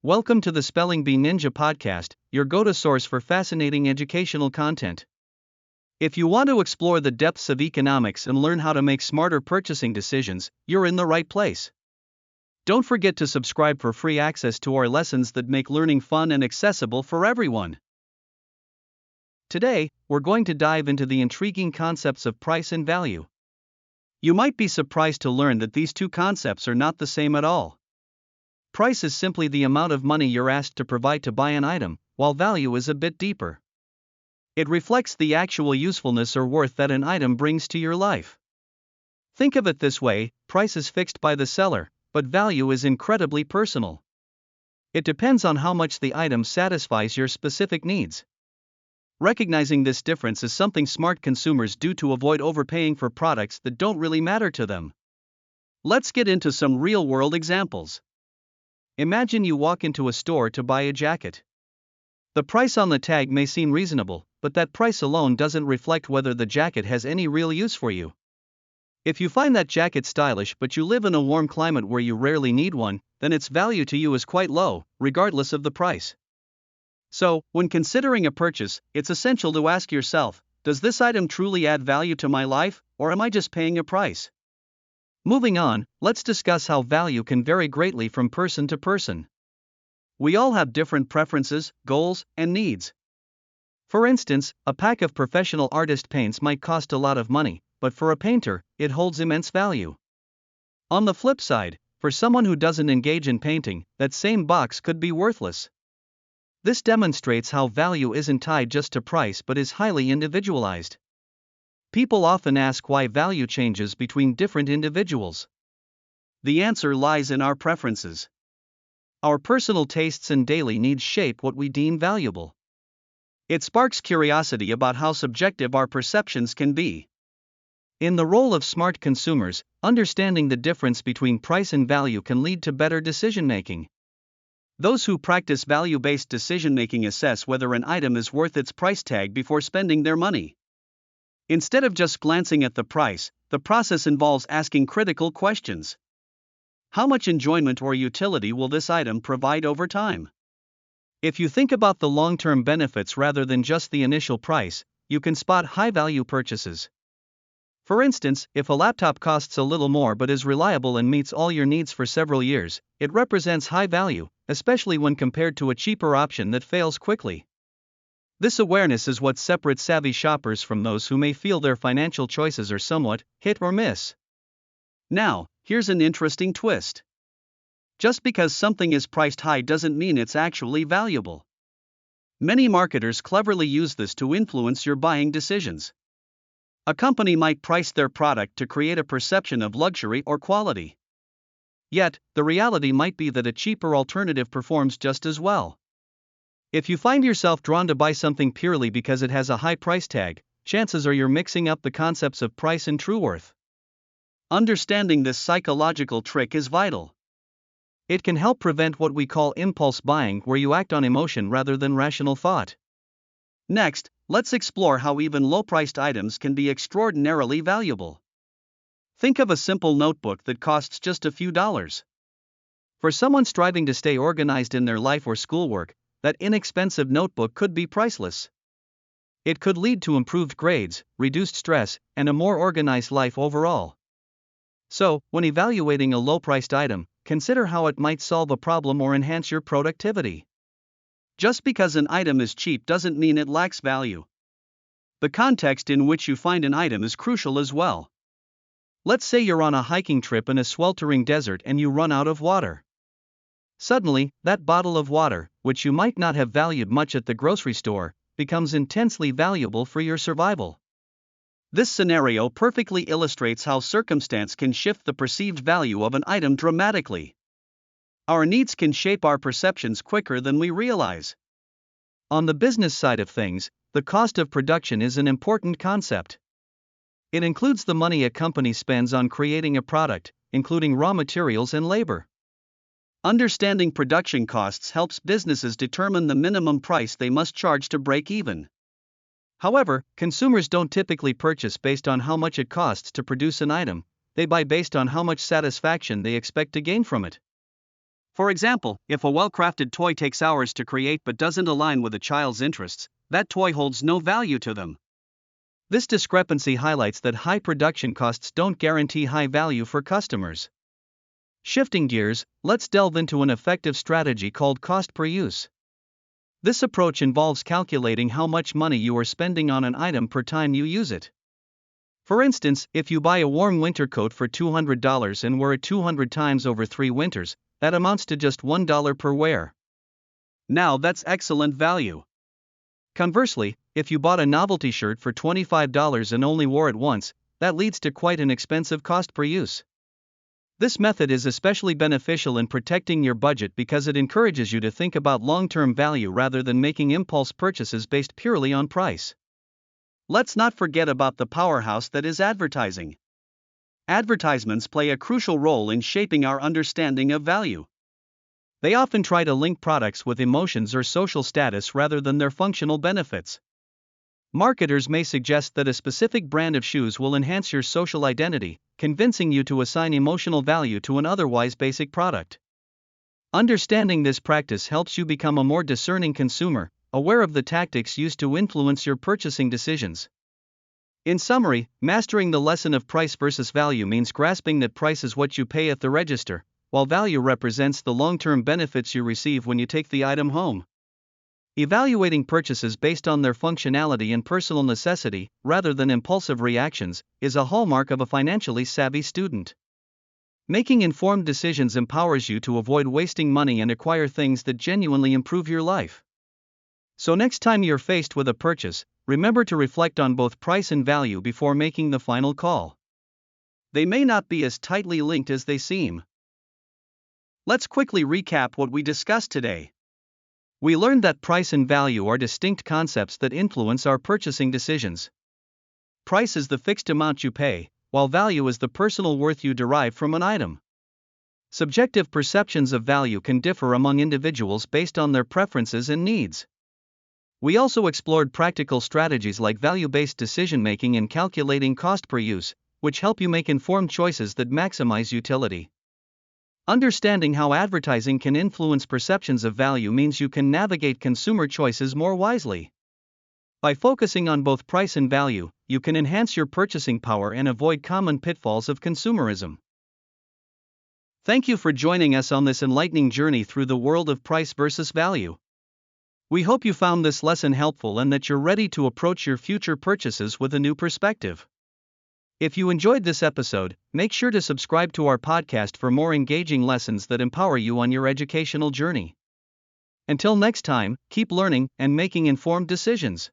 Welcome to the Spelling Bee Ninja podcast, your go-to source for fascinating educational content. If you want to explore the depths of economics and learn how to make smarter purchasing decisions, you're in the right place. Don't forget to subscribe for free access to our lessons that make learning fun and accessible for everyone. Today, we're going to dive into the intriguing concepts of price and value. You might be surprised to learn that these two concepts are not the same at all. Price is simply the amount of money you're asked to provide to buy an item, while value is a bit deeper. It reflects the actual usefulness or worth that an item brings to your life. Think of it this way: price is fixed by the seller, but value is incredibly personal. It depends on how much the item satisfies your specific needs. Recognizing this difference is something smart consumers do to avoid overpaying for products that don't really matter to them. Let's get into some real-world examples. Imagine you walk into a store to buy a jacket. The price on the tag may seem reasonable, but that price alone doesn't reflect whether the jacket has any real use for you. If you find that jacket stylish but you live in a warm climate where you rarely need one, then its value to you is quite low, regardless of the price. So, when considering a purchase, it's essential to ask yourself, does this item truly add value to my life, or am I just paying a price? Moving on, let's discuss how value can vary greatly from person to person. We all have different preferences, goals, and needs. For instance, a pack of professional artist paints might cost a lot of money, but for a painter, it holds immense value. On the flip side, for someone who doesn't engage in painting, that same box could be worthless. This demonstrates how value isn't tied just to price but is highly individualized. People often ask why value changes between different individuals. The answer lies in our preferences. Our personal tastes and daily needs shape what we deem valuable. It sparks curiosity about how subjective our perceptions can be. In the role of smart consumers, understanding the difference between price and value can lead to better decision-making. Those who practice value-based decision-making assess whether an item is worth its price tag before spending their money. Instead of just glancing at the price, the process involves asking critical questions. How much enjoyment or utility will this item provide over time? If you think about the long-term benefits rather than just the initial price, you can spot high-value purchases. For instance, if a laptop costs a little more but is reliable and meets all your needs for several years, it represents high value, especially when compared to a cheaper option that fails quickly. This awareness is what separates savvy shoppers from those who may feel their financial choices are somewhat hit or miss. Now, here's an interesting twist. Just because something is priced high doesn't mean it's actually valuable. Many marketers cleverly use this to influence your buying decisions. A company might price their product to create a perception of luxury or quality. Yet, the reality might be that a cheaper alternative performs just as well. If you find yourself drawn to buy something purely because it has a high price tag, chances are you're mixing up the concepts of price and true worth. Understanding this psychological trick is vital. It can help prevent what we call impulse buying, where you act on emotion rather than rational thought. Next, let's explore how even low-priced items can be extraordinarily valuable. Think of a simple notebook that costs just a few dollars. For someone striving to stay organized in their life or schoolwork, that inexpensive notebook could be priceless. It could lead to improved grades, reduced stress, and a more organized life overall. So, when evaluating a low-priced item, consider how it might solve a problem or enhance your productivity. Just because an item is cheap doesn't mean it lacks value. The context in which you find an item is crucial as well. Let's say you're on a hiking trip in a sweltering desert and you run out of water. Suddenly, that bottle of water, which you might not have valued much at the grocery store, becomes intensely valuable for your survival. This scenario perfectly illustrates how circumstance can shift the perceived value of an item dramatically. Our needs can shape our perceptions quicker than we realize. On the business side of things, the cost of production is an important concept. It includes the money a company spends on creating a product, including raw materials and labor. Understanding production costs helps businesses determine the minimum price they must charge to break even. However, consumers don't typically purchase based on how much it costs to produce an item, they buy based on how much satisfaction they expect to gain from it. For example, if a well-crafted toy takes hours to create but doesn't align with a child's interests, that toy holds no value to them. This discrepancy highlights that high production costs don't guarantee high value for customers. Shifting gears, let's delve into an effective strategy called cost per use. This approach involves calculating how much money you are spending on an item per time you use it. For instance, if you buy a warm winter coat for $200 and wear it 200 times over 3 winters, that amounts to just $1 per wear. Now that's excellent value. Conversely, if you bought a novelty shirt for $25 and only wore it once, that leads to quite an expensive cost per use. This method is especially beneficial in protecting your budget because it encourages you to think about long-term value rather than making impulse purchases based purely on price. Let's not forget about the powerhouse that is advertising. Advertisements play a crucial role in shaping our understanding of value. They often try to link products with emotions or social status rather than their functional benefits. Marketers may suggest that a specific brand of shoes will enhance your social identity, convincing you to assign emotional value to an otherwise basic product. Understanding this practice helps you become a more discerning consumer, aware of the tactics used to influence your purchasing decisions. In summary, mastering the lesson of price versus value means grasping that price is what you pay at the register, while value represents the long-term benefits you receive when you take the item home. Evaluating purchases based on their functionality and personal necessity, rather than impulsive reactions, is a hallmark of a financially savvy student. Making informed decisions empowers you to avoid wasting money and acquire things that genuinely improve your life. So next time you're faced with a purchase, remember to reflect on both price and value before making the final call. They may not be as tightly linked as they seem. Let's quickly recap what we discussed today. We learned that price and value are distinct concepts that influence our purchasing decisions. Price is the fixed amount you pay, while value is the personal worth you derive from an item. Subjective perceptions of value can differ among individuals based on their preferences and needs. We also explored practical strategies like value-based decision-making and calculating cost per use, which help you make informed choices that maximize utility. Understanding how advertising can influence perceptions of value means you can navigate consumer choices more wisely. By focusing on both price and value, you can enhance your purchasing power and avoid common pitfalls of consumerism. Thank you for joining us on this enlightening journey through the world of price versus value. We hope you found this lesson helpful and that you're ready to approach your future purchases with a new perspective. If you enjoyed this episode, make sure to subscribe to our podcast for more engaging lessons that empower you on your educational journey. Until next time, keep learning and making informed decisions.